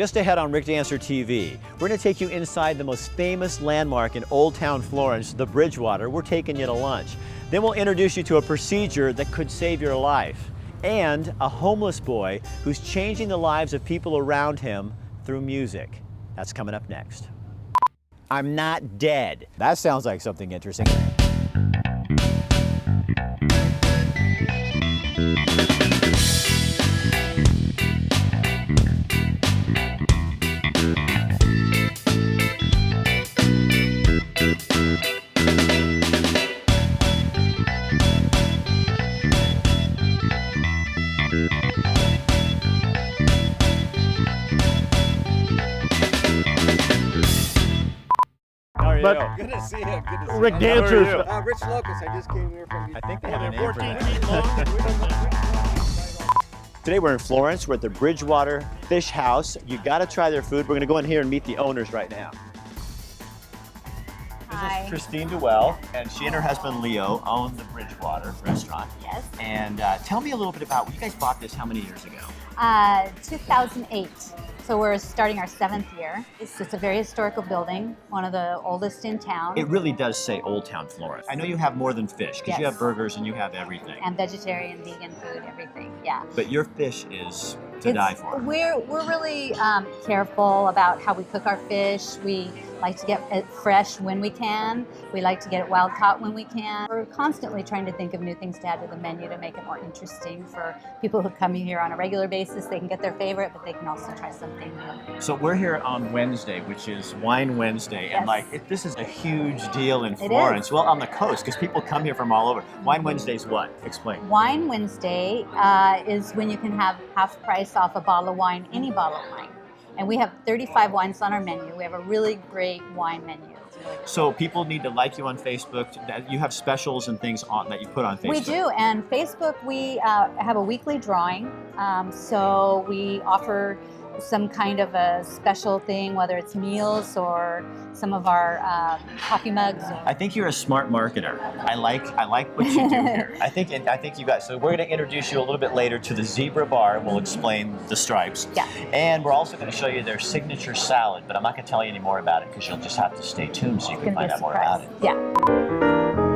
Just ahead on Rick Dancer TV, we're going to take you inside the most famous landmark in Old Town Florence, the Bridgewater. We're taking you to lunch. Then we'll introduce you to a procedure that could save your life, and a homeless boy who's changing the lives of people around him through music. That's coming up next. I'm not dead. That sounds like something interesting. But good to see you. Good to see Rick you. Dancer's. Rich Locust. I just came here from. I think they have a name for 14 that. feet long. Today we're in Florence. We're at the Bridgewater Fish House. You got to try their food. We're going to go in here and meet the owners right now. Hi. This is Christine Duell, and she and her husband Leo own the Bridgewater restaurant. Yes. And tell me a little bit about, you guys bought this how many years ago? 2008. So we're starting our 7th year. It's a very historical building, one of the oldest in town. It really does say Old Town Florence. I know you have more than fish, because you Yes. have burgers and you have everything. And vegetarian, vegan food, everything. Yeah. But your fish is to die for. We're really careful about how we cook our fish. We like to get it fresh when we can. We like to get it wild caught when we can. We're constantly trying to think of new things to add to the menu to make it more interesting for people who come here on a regular basis. They can get their favorite, but they can also try something new. So we're here on Wednesday, which is Wine Wednesday, and Yes. this is a huge deal in It Florence. is. Well, on the coast, because people come here from all over. Wine Wednesday is what? Explain. Wine Wednesday is when you can have half price off a bottle of wine, any bottle of wine. And we have 35 wines on our menu. We have a really great wine menu. It's really good. So people need to like you on Facebook. You have specials and things on that you put on Facebook. We do, and Facebook, we have a weekly drawing. So we offer some kind of a special thing, whether it's meals or some of our coffee mugs. I think you're a smart marketer. I like what you do here. I think you guys. So we're going to introduce you a little bit later to the Zebra Bar. We'll explain the stripes. Yeah. And we're also going to show you their signature salad, but I'm not going to tell you any more about it because you'll just have to stay tuned so you It's can gonna find be a out more about surprise. it. Yeah.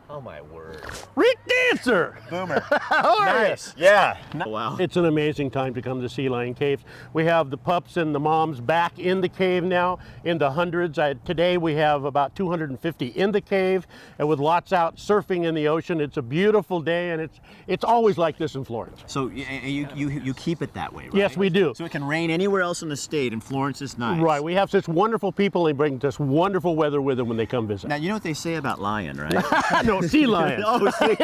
Oh my word. Rick Dancer! Boomer. How are Nice. Yeah. Wow. It's an amazing time to come to Sea Lion Caves. We have the pups and the moms back in the cave now, in the hundreds. Today we have about 250 in the cave, and with lots out surfing in the ocean. It's a beautiful day, and it's always like this in Florence. So you keep it that way, right? Yes, we do. So it can rain anywhere else in the state, and Florence is nice. Right, we have such wonderful people. They bring this wonderful weather with them when they come visit. Now you know what they say about lion, right? No, sea lion. Oh, see?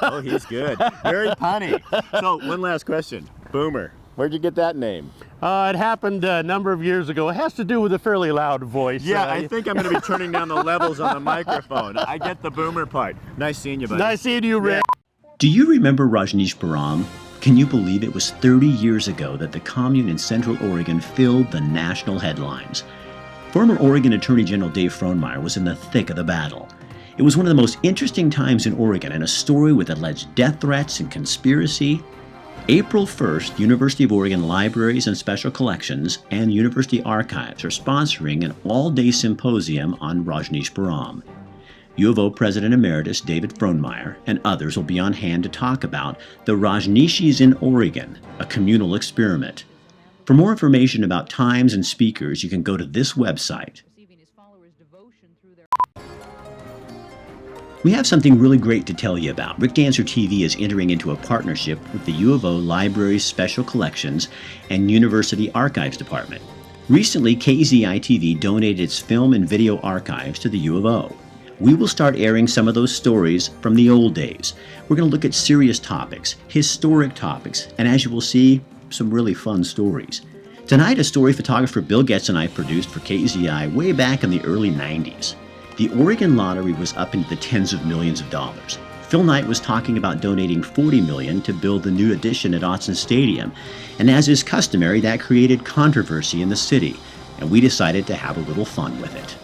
Oh, he's good. Very punny. So, one last question. Boomer, where'd you get that name? It happened a number of years ago. It has to do with a fairly loud voice. Yeah, I think I'm going to be turning down the levels on the microphone. I get the Boomer part. Nice seeing you, buddy. Nice seeing you, Rick. Do you remember Rajneeshpuram? Can you believe it was 30 years ago that the commune in Central Oregon filled the national headlines? Former Oregon Attorney General Dave Frohnmeyer was in the thick of the battle. It was one of the most interesting times in Oregon, and a story with alleged death threats and conspiracy. April 1st, University of Oregon Libraries and Special Collections and University Archives are sponsoring an all-day symposium on Rajneeshpuram. U of O President Emeritus David Frohnmeyer and others will be on hand to talk about the Rajneeshis in Oregon, a communal experiment. For more information about times and speakers, you can go to this website. We have something really great to tell you about. Rick Dancer TV is entering into a partnership with the U of O Libraries Special Collections and University Archives Department. Recently, KZI-TV donated its film and video archives to the U of O. We will start airing some of those stories from the old days. We're going to look at serious topics, historic topics, and as you will see, some really fun stories. Tonight, a story photographer Bill Getz and I produced for KZI way back in the early 90s. The Oregon lottery was up into the tens of millions of dollars. Phil Knight was talking about donating $40 million to build the new addition at Autzen Stadium, and as is customary, that created controversy in the city, and we decided to have a little fun with it.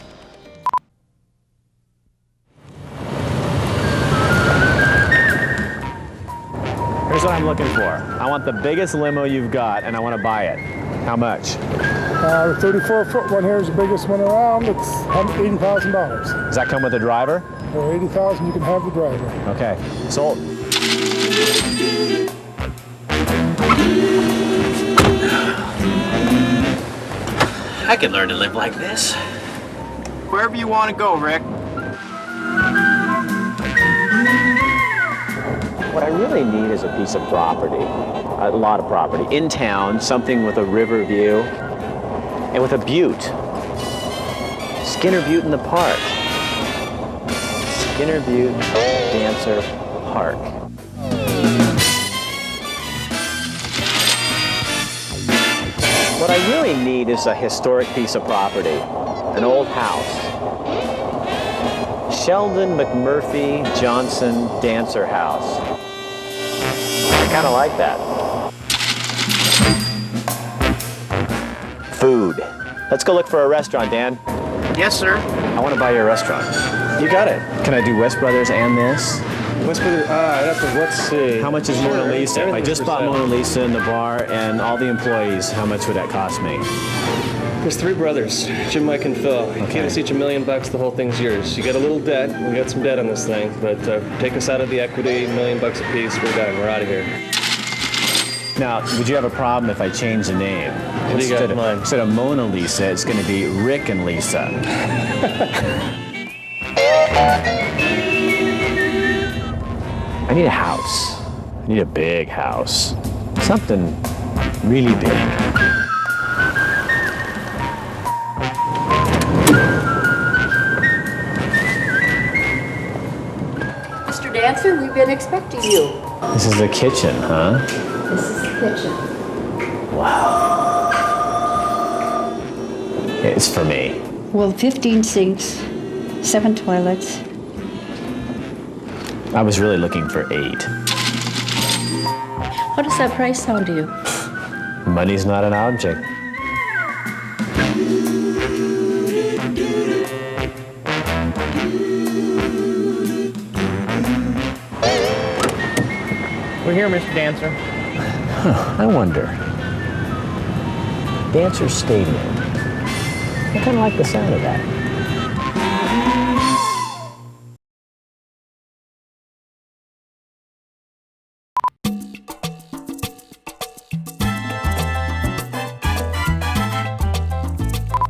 what I'm looking for. I want the biggest limo you've got, and I want to buy it. How much? The 34-foot one here is the biggest one around. It's $80,000. Does that come with a driver? For $80,000, you can have the driver. Okay, sold. I could learn to live like this. Wherever you want to go, Rick. What I really need is a piece of property, a lot of property, in town, something with a river view, and with a butte. Skinner Butte in the park. Skinner Butte Dancer Park. What I really need is a historic piece of property, an old house. Sheldon McMurphy Johnson Dancer House. I kind of like that. Food. Let's go look for a restaurant, Dan. Yes, sir. I want to buy your restaurant. You got it. Can I do West Brothers and this? Let's see. How much is Mona Lisa? If I just bought Mona Lisa in the bar and all the employees, how much would that cost me? There's three brothers, Jim, Mike, and Phil. You Okay. give us each $1 million, the whole thing's yours. You got a little debt. We got some debt on this thing, but take us out of the equity, $1 million a piece. We're done. We're out of here. Now, would you have a problem if I change the name? What do you got in mind? Instead of Mona Lisa, it's going to be Rick and Lisa. I need a house. I need a big house. Something really big. Mr. Dancer, we've been expecting you. This is the kitchen, huh? This is the kitchen. Wow. It's for me. Well, 15 sinks, 7 toilets. I was really looking for 8. What does that price sound to you? Money's not an object. We're here, Mr. Dancer. I wonder. Dancer Stadium. I kind of like the sound of that.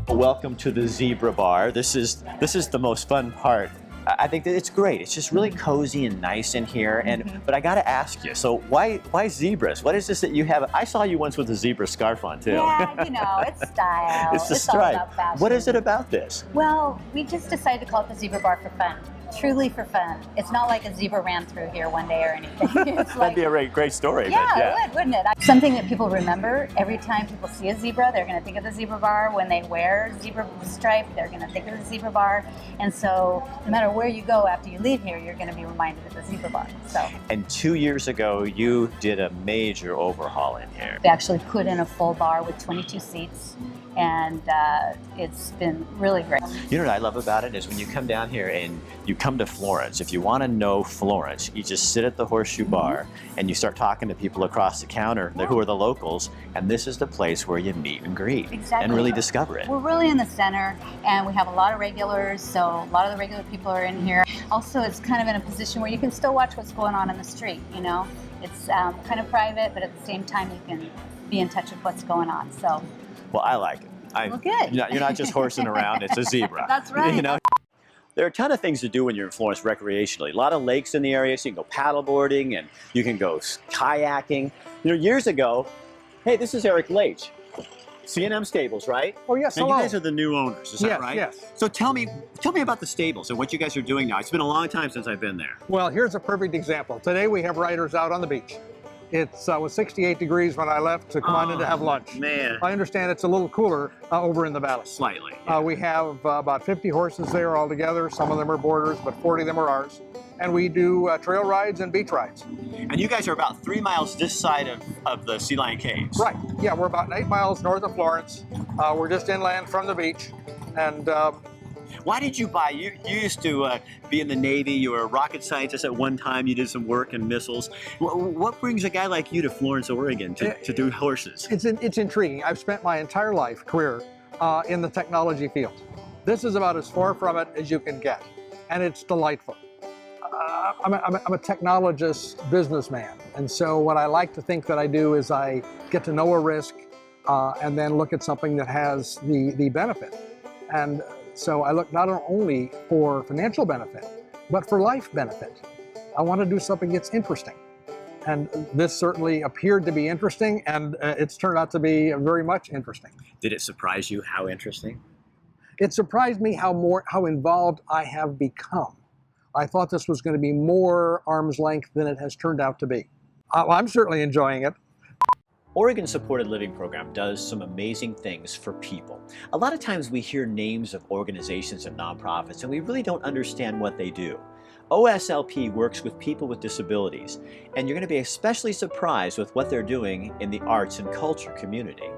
Welcome to the Zebra Bar. This is the most fun part. I think that it's great. It's just really cozy and nice in here. But I got to ask you. So why zebras? What is this that you have? I saw you once with a zebra scarf on too. Yeah, you know, it's style. It's the all stripe. about fashion. What is it about this? Well, we just decided to call it the Zebra Bar for fun. Truly for fun. It's not like a zebra ran through here one day or anything. It's That'd like, be a great story. yeah, but it would, wouldn't it? Something that people remember. Every time people see a zebra, they're going to think of the Zebra Bar. When they wear zebra stripe, they're going to think of the Zebra Bar. And so no matter where you go after you leave here, you're going to be reminded of the Zebra Bar. So And 2 years ago, you did a major overhaul in here. we actually put in a full bar with 22 seats. And it's been really great. You know what I love about it is when you come down here and you come to Florence, if you want to know Florence, you just sit at the Horseshoe Bar and you start talking to people across the counter who are the locals, and this is the place where you meet and greet Exactly. and really discover it. We're really in the center, and we have a lot of regulars, so a lot of the regular people are in here. Also, it's kind of in a position where you can still watch what's going on in the street, you know? It's kind of private, but at the same time, you can be in touch with what's going on, so. Well, I like it. Well, good. You're not just horsing around, it's a zebra. That's right. You know? There are a ton of things to do when you're in Florence recreationally. A lot of lakes in the area, so you can go paddleboarding and you can go kayaking. You know, years ago, hey, this is Eric Leitch, C&M Stables, right? Oh, yes, And hello. you guys are the new owners, is that Yes, right? yes. So tell me about the stables and what you guys are doing now. It's been a long time since I've been there. Well, here's a perfect example. Today we have riders out on the beach. It was 68 degrees when I left to come on in to have lunch. Man. I understand it's a little cooler over in the valley. Slightly. We have about 50 horses there altogether. Some of them are boarders, but 40 of them are ours. And we do trail rides and beach rides. And you guys are about 3 miles this side of the Sea Lion Caves. Right. Yeah, we're about 8 miles north of Florence. We're just inland from the beach. And Why did you buy? You used to be in the Navy. You were a rocket scientist at one time. You did some work in missiles. What brings a guy like you to Florence, Oregon to do horses? It's intriguing. I've spent my entire career in the technology field. This is about as far from it as you can get, and it's delightful. I'm a technologist businessman, and so what I like to think that I do is I get to know a risk and then look at something that has the benefit. And so I look not only for financial benefit, but for life benefit. I want to do something that's interesting. And this certainly appeared to be interesting, and it's turned out to be very much interesting. Did it surprise you how interesting? It surprised me how involved I have become. I thought this was going to be more arm's length than it has turned out to be. I'm certainly enjoying it. Oregon Supported Living Program does some amazing things for people. A lot of times we hear names of organizations and nonprofits and we really don't understand what they do. OSLP works with people with disabilities, and you're going to be especially surprised with what they're doing in the arts and culture community.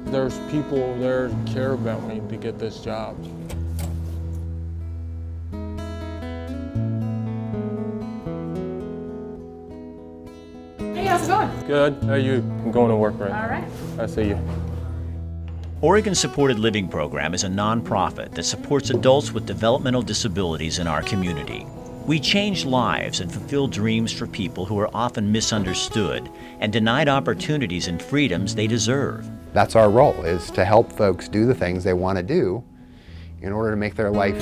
There's people there who care about me to get this job. Hey, how's it going? Good, how are you? I'm going to work right now. All right. I see you. Oregon Supported Living Program is a nonprofit that supports adults with developmental disabilities in our community. We change lives and fulfill dreams for people who are often misunderstood and denied opportunities and freedoms they deserve. That's our role, is to help folks do the things they want to do in order to make their life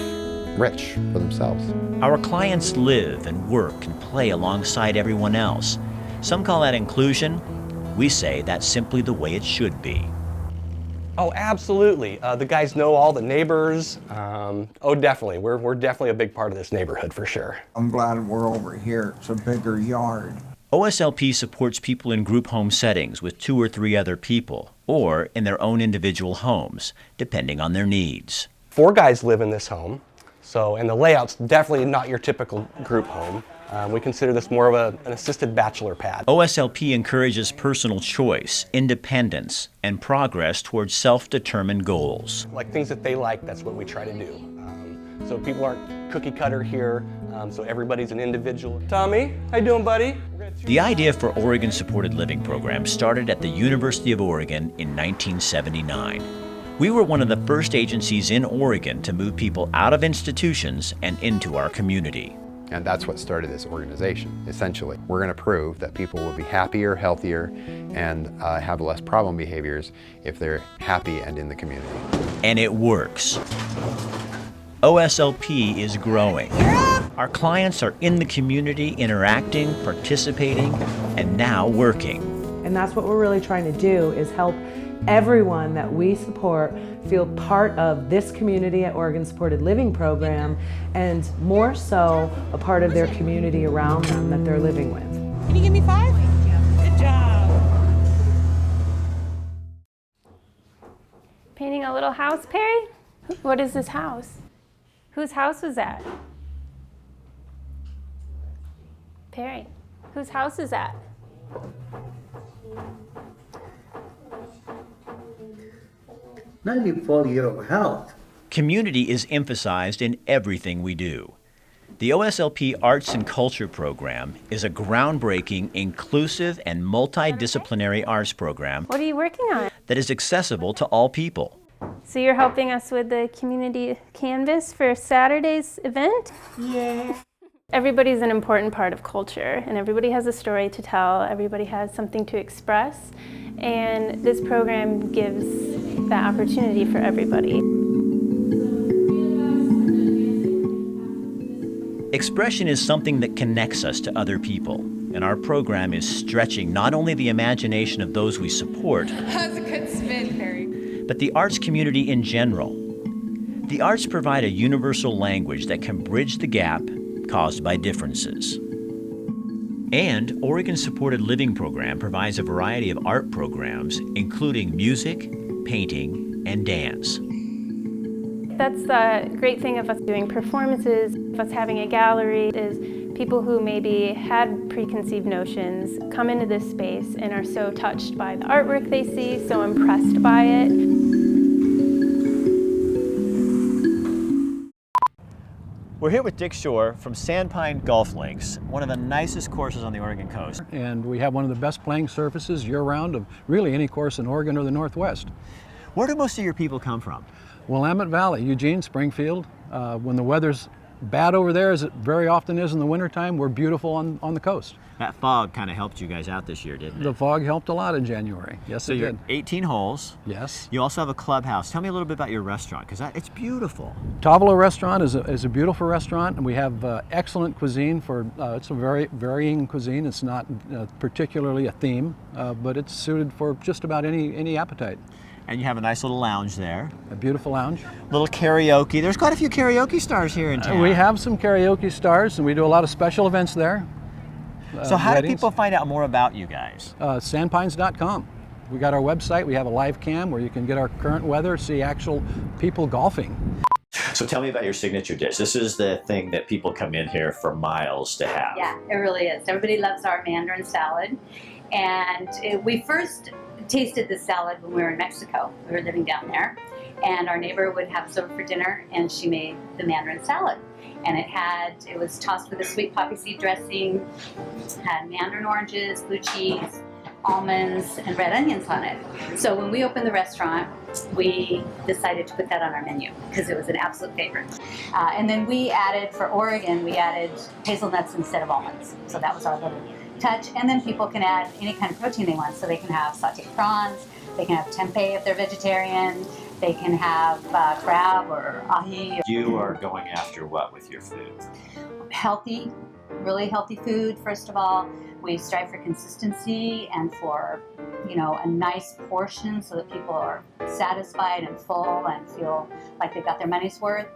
rich for themselves. Our clients live and work and play alongside everyone else. Some call that inclusion. We say that's simply the way it should be. Oh, absolutely. The guys know all the neighbors. Oh, definitely. We're definitely a big part of this neighborhood for sure. I'm glad we're over here. It's a bigger yard. OSLP supports people in group home settings with 2 or 3 other people, or in their own individual homes, depending on their needs. 4 guys live in this home, and the layout's definitely not your typical group home. We consider this more of an assisted bachelor pad. OSLP encourages personal choice, independence, and progress towards self-determined goals. Like things that they like, that's what we try to do. So people aren't cookie cutter here, so everybody's an individual. Tommy, how you doing, buddy? The idea for Oregon Supported Living Program started at the University of Oregon in 1979. We were one of the first agencies in Oregon to move people out of institutions and into our community. And that's what started this organization, essentially. We're going to prove that people will be happier, healthier, and have less problem behaviors if they're happy and in the community. And it works. OSLP is growing. Our clients are in the community, interacting, participating, and now working. And that's what we're really trying to do, is help everyone that we support feel part of this community at Oregon Supported Living Program, and more so a part of their community around them that they're living with. Can you give me 5? Good job. Painting a little house, Perry? What is this house? Whose house was that? Perry, whose house is that? Maybe for your health. Community is emphasized in everything we do. The OSLP Arts and Culture Program is a groundbreaking, inclusive, and multidisciplinary arts program. What are you working on? That is accessible to all people. So you're helping us with the community canvas for Saturday's event? Yeah. Everybody's an important part of culture, and everybody has a story to tell. Everybody has something to express, and this program gives that opportunity for everybody. Expression is something that connects us to other people, and our program is stretching not only the imagination of those we support, That's a good spin, Perry. but the arts community in general. The arts provide a universal language that can bridge the gap caused by differences. And Oregon Supported Living Program provides a variety of art programs, including music, painting, and dance. That's the great thing of us doing performances, of us having a gallery, is people who maybe had preconceived notions come into this space and are so touched by the artwork they see, so impressed by it. We're here with Dick Shore from Sandpine Golf Links, one of the nicest courses on the Oregon coast. And we have one of the best playing surfaces year-round of really any course in Oregon or the Northwest. Where do most of your people come from? Willamette Valley, Eugene, Springfield. When the weather's bad over there, as it very often is in the wintertime, we're beautiful on the coast. That fog kind of helped you guys out this year, didn't it? The fog helped a lot in January. Yes, so it you're did. 18 holes. Yes. You also have a clubhouse. Tell me a little bit about your restaurant, because it's beautiful. Tavolo Restaurant is a beautiful restaurant, and we have excellent cuisine it's a very varying cuisine. It's not particularly a theme, but it's suited for just about any appetite. And you have a nice little lounge there. A beautiful lounge. Little karaoke. There's quite a few karaoke stars here in town. We have some karaoke stars, and we do a lot of special events there. So how do people find out more about you guys? Sandpines.com. We got our website. We have a live cam where you can get our current weather, see actual people golfing. So tell me about your signature dish. This is the thing that people come in here for miles to have. Yeah, it really is. Everybody loves our mandarin salad. And we first tasted this salad when we were in Mexico. We were living down there. And our neighbor would have us over for dinner, and she made the mandarin salad. And it was tossed with a sweet poppy seed dressing, had mandarin oranges, blue cheese, almonds, and red onions on it. So when we opened the restaurant, we decided to put that on our menu because it was an absolute favorite. And then we added, for Oregon, we added hazelnuts instead of almonds. So that was our little touch. And then people can add any kind of protein they want. So they can have sauteed prawns, they can have tempeh if they're vegetarian, they can have crab or ahi. You are going after what with your food? Healthy, really healthy food, first of all. We strive for consistency and for, a nice portion so that people are satisfied and full and feel like they got their money's worth.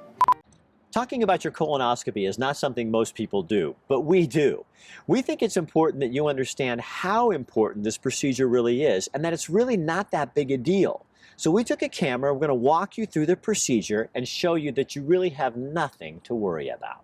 Talking about your colonoscopy is not something most people do, but we do. We think it's important that you understand how important this procedure really is and that it's really not that big a deal. So we took a camera, we're going to walk you through the procedure and show you that you really have nothing to worry about.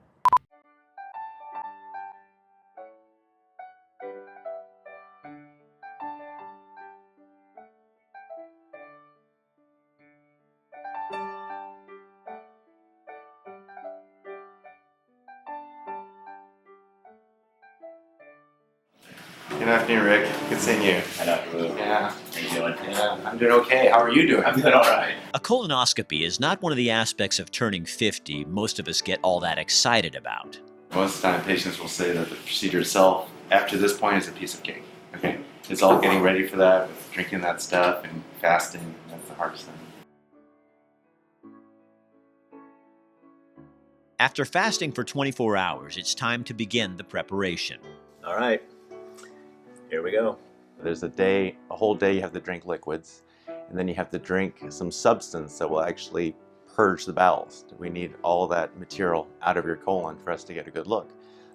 Good afternoon, Rick. Good seeing you. Hello, Lou. Yeah. How you doing? Yeah, I'm doing okay. How are you doing? I'm doing all right. A colonoscopy is not one of the aspects of turning 50 most of us get all that excited about. Most of the time, patients will say that the procedure itself, after this point, is a piece of cake. Okay? It's all getting ready for that, with drinking that stuff and fasting. That's the hardest thing. After fasting for 24 hours, it's time to begin the preparation. All right. Here we go. There's a whole day you have to drink liquids, and then you have to drink some substance that will actually purge the bowels. We need all of that material out of your colon for us to get a good look.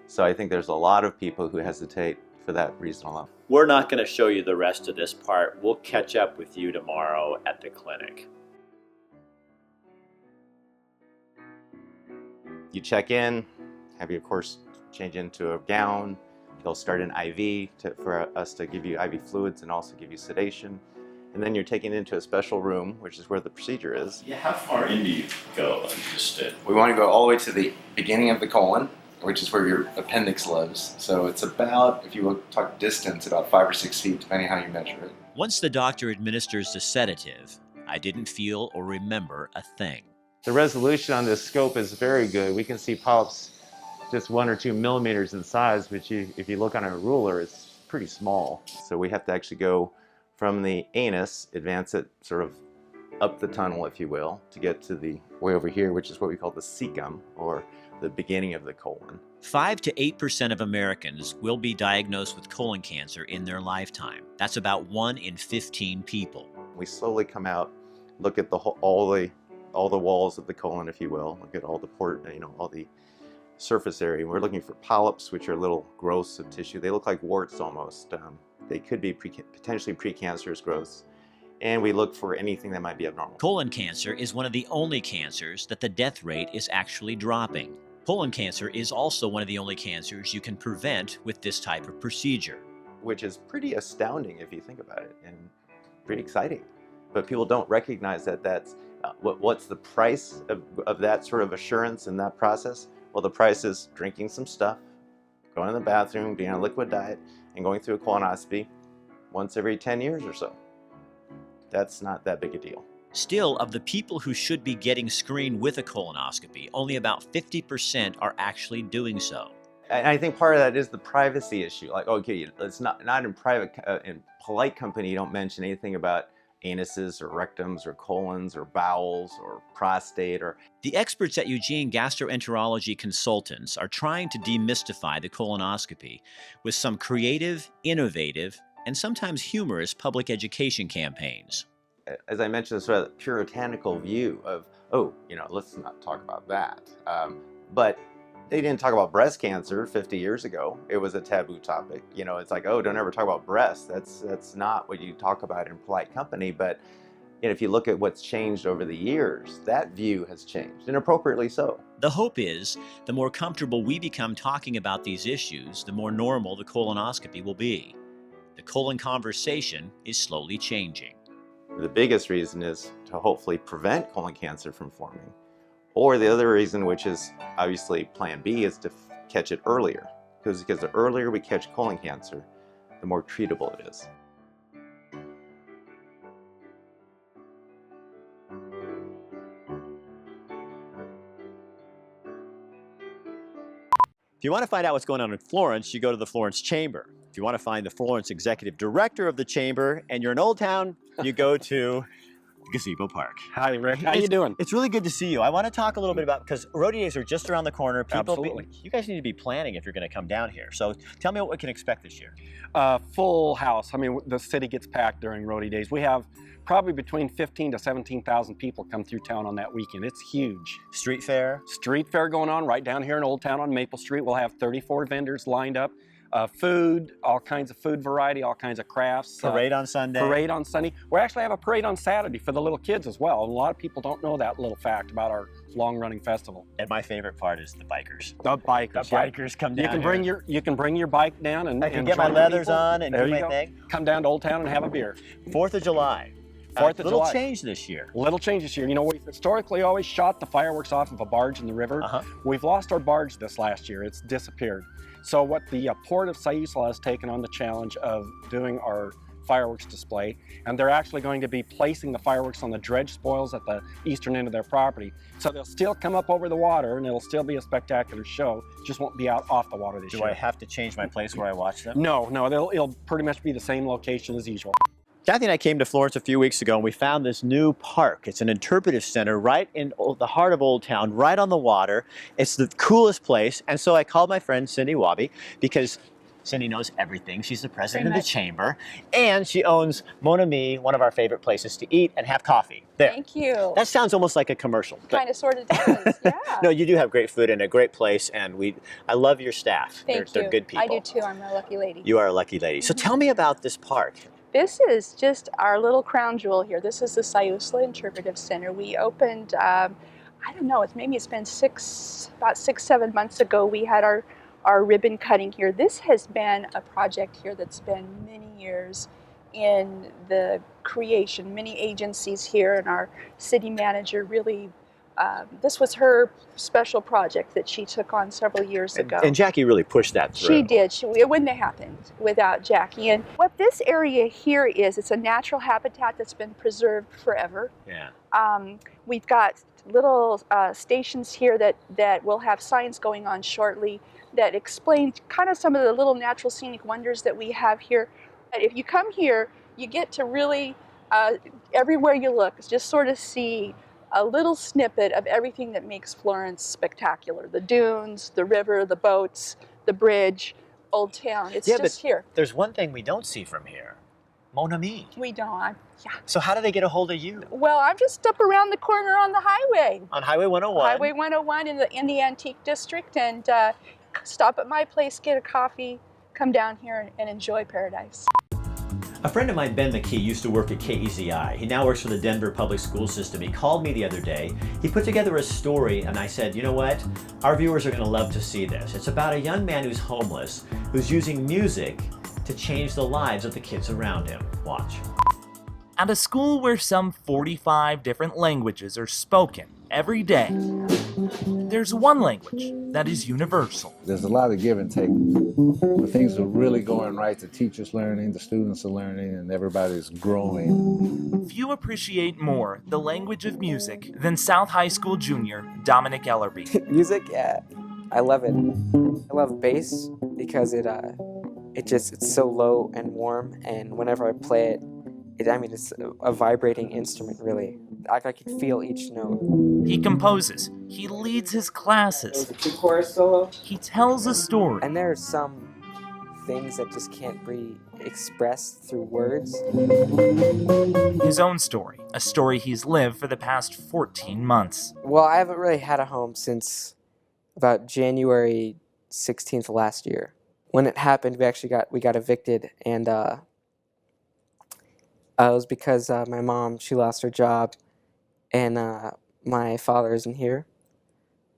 So I think there's a lot of people who hesitate for that reason alone. We're not going to show you the rest of this part. We'll catch up with you tomorrow at the clinic. You check in, have you, of course, change into a gown. They'll start an IV for us to give you IV fluids and also give you sedation. And then you're taken into a special room, which is where the procedure is. Yeah, how far in do you go? We want to go all the way to the beginning of the colon, which is where your appendix lives. So it's about, if you talk distance, about 5 or 6 feet, depending how you measure it. Once the doctor administers the sedative, I didn't feel or remember a thing. The resolution on this scope is very good. We can see polyps just 1 or 2 millimeters in size, which if you look on a ruler, it's pretty small. So we have to actually go from the anus, advance it sort of up the tunnel, if you will, to get to the way over here, which is what we call the cecum, or the beginning of the colon. 5 to 8% of Americans will be diagnosed with colon cancer in their lifetime. That's about 1 in 15 people. We slowly come out, look at all the walls of the colon, if you will, look at all the all the surface area. We're looking for polyps, which are little growths of tissue. They look like warts almost. They could be potentially precancerous growths. and we look for anything that might be abnormal. Colon cancer is one of the only cancers that the death rate is actually dropping. Colon cancer is also one of the only cancers you can prevent with this type of procedure. Which is pretty astounding if you think about it, and pretty exciting. But people don't recognize that that's, what's the price of that sort of assurance in that process? Well, the price is drinking some stuff, going to the bathroom, being on a liquid diet, and going through a colonoscopy once every 10 years or so. That's not that big a deal. Still, of the people who should be getting screened with a colonoscopy, only about 50% are actually doing so. And I think part of that is the privacy issue. Like, okay, it's not in private, in polite company, you don't mention anything about anuses or rectums or colons or bowels or prostate or... The experts at Eugene Gastroenterology Consultants are trying to demystify the colonoscopy with some creative, innovative, and sometimes humorous public education campaigns. As I mentioned, sort of puritanical view of, oh, you know, let's not talk about that. But they didn't talk about breast cancer 50 years ago. It was a taboo topic. You know, it's like, oh, don't ever talk about breasts. That's not what you talk about in polite company. But you know, if you look at what's changed over the years, that view has changed, and appropriately so. The hope is the more comfortable we become talking about these issues, the more normal the colonoscopy will be. The colon conversation is slowly changing. The biggest reason is to hopefully prevent colon cancer from forming. Or the other reason, which is obviously plan B, is to catch it earlier. Because the earlier we catch colon cancer, the more treatable it is. If you want to find out what's going on in Florence, you go to the Florence Chamber. If you want to find the Florence Executive Director of the Chamber and you're in Old Town, you go to Gazebo Park. Hi, Rick. How you doing? It's really good to see you. I want to talk a little bit about, because rodeo days are just around the corner. Absolutely. You guys need to be planning if you're going to come down here. So tell me what we can expect this year. Full house. I mean, the city gets packed during rodeo days. We have probably between 15 to 17,000 people come through town on that weekend. It's huge. Street fair? Street fair going on right down here in Old Town on Maple Street. We'll have 34 vendors lined up. Food, all kinds of food variety, all kinds of crafts. Parade on Sunday. Parade on Sunday. We actually have a parade on Saturday for the little kids as well. And a lot of people don't know that little fact about our long-running festival. And my favorite part is the bikers. The bikers. The bikers come down. You can bring your bike down and I can get my leathers on and do my thing. Come down to Old Town and have a beer. 4th of July. 4th of July. Little change this year. Little change this year. You know, we've historically always shot the fireworks off of a barge in the river. We've lost our barge this last year. It's disappeared. So what the Port of Sayula has taken on the challenge of doing our fireworks display, and they're actually going to be placing the fireworks on the dredge spoils at the eastern end of their property. So they'll still come up over the water and it'll still be a spectacular show, just won't be out off the water this year. Do I have to change my place where I watch them? No, it'll pretty much be the same location as usual. Kathy and I came to Florence a few weeks ago and we found this new park. It's an interpretive center right in the heart of Old Town, right on the water. It's the coolest place. And so I called my friend Cindy Wabi because Cindy knows everything. She's the president of the chamber and she owns Mon Ami, one of our favorite places to eat and have coffee. There. Thank you. That sounds almost like a commercial. Kind of sort of does, yeah. No, you do have great food and a great place, and I love your staff. Thank you. They're good people. I do too. I'm a lucky lady. You are a lucky lady. So tell me about this park. This is just our little crown jewel here. This is the Sayula Interpretive Center. We opened, I don't know, it's been about 6-7 months ago. We had our ribbon cutting here. This has been a project here that's been many years in the creation, many agencies here, and our city manager really, this was her special project that she took on several years ago. And Jackie really pushed that through. She did. It wouldn't have happened without Jackie. And what this area here is, it's a natural habitat that's been preserved forever. Yeah. We've got little stations here that will have signs going on shortly that explain kind of some of the little natural scenic wonders that we have here. If you come here, you get to really, everywhere you look, just sort of see a little snippet of everything that makes Florence spectacular. The dunes, the river, the boats, the bridge, Old Town. It's just here. There's one thing we don't see from here. Mon Ami. We don't. So how do they get a hold of you? Well, I'm just up around the corner on the highway. On Highway 101? Highway 101 in the Antique District, and stop at my place, get a coffee, come down here and enjoy paradise. A friend of mine, Ben McKee, used to work at KEZI. He now works for the Denver Public School System. He called me the other day. He put together a story, and I said, you know what? Our viewers are going to love to see this. It's about a young man who's homeless, who's using music to change the lives of the kids around him. Watch. At a school where some 45 different languages are spoken every day, there's one language that is universal. There's a lot of give and take. When things are really going right, the teacher's learning, the students are learning, and everybody's growing. Few appreciate more the language of music than South High School junior Dominic Ellerby. Music, yeah, I love it. I love bass because it's so low and warm, and whenever I play it, it's a vibrating instrument, really. I can feel each note. He composes. He leads his classes. The chorus solo. He tells a story. And there are some things that just can't be expressed through words. His own story, a story he's lived for the past 14 months. Well, I haven't really had a home since about January 16th last year. When it happened, we got evicted, and it was because my mom, she lost her job, and my father isn't here.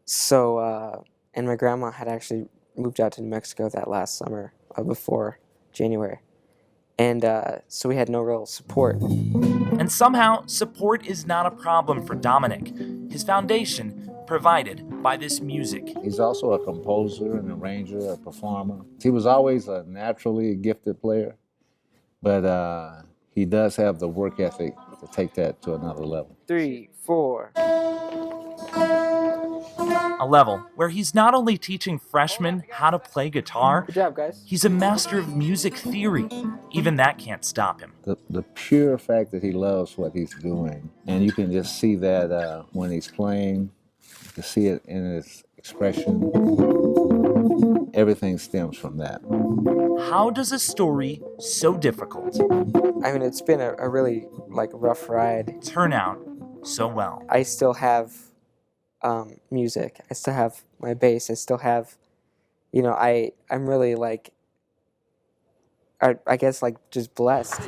So, and my grandma had actually moved out to New Mexico that last summer before January. And so we had no real support. And somehow, support is not a problem for Dominic. His foundation provided by this music. He's also a composer, an arranger, a performer. He was always a naturally gifted player, but he does have the work ethic to take that to another level. 3, 4. A level where he's not only teaching freshmen how to play guitar, good job, guys. He's a master of music theory. Even that can't stop him. The pure fact that he loves what he's doing, and you can just see that when he's playing, you can see it in his expression. Everything stems from that. How does a story so difficult, I mean, it's been a really rough ride, turn out so well? I still have music. I still have my bass. I still have, I'm really I guess just blessed.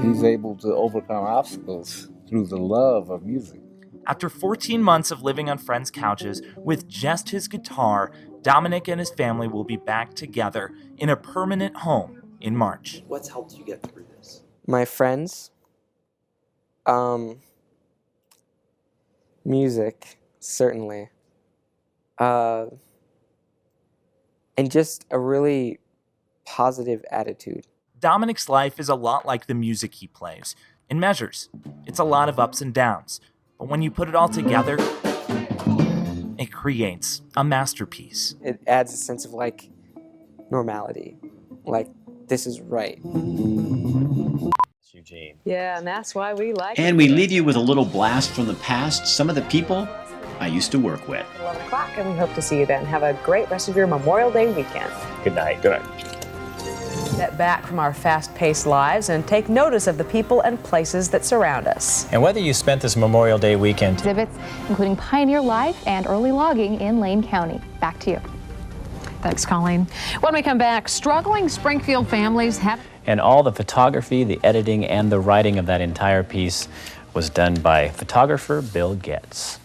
He's able to overcome obstacles through the love of music. After 14 months of living on friends' couches with just his guitar, Dominic and his family will be back together in a permanent home in March. What's helped you get through this? My friends, music, certainly, and just a really positive attitude. Dominic's life is a lot like the music he plays. In measures, it's a lot of ups and downs. But when you put it all together, it creates a masterpiece. It adds a sense of normality. This is right. Eugene. Yeah, and that's why we like it. And we leave you with a little blast from the past, some of the people I used to work with. 11 o'clock, and we hope to see you then. Have a great rest of your Memorial Day weekend. Good night. Good night. Step back from our fast-paced lives and take notice of the people and places that surround us. And whether you spent this Memorial Day weekend, exhibits including pioneer life and early logging in Lane County. Back to you. Thanks, Colleen. When we come back, struggling Springfield families have... and all the photography, the editing, and the writing of that entire piece was done by photographer Bill Getz.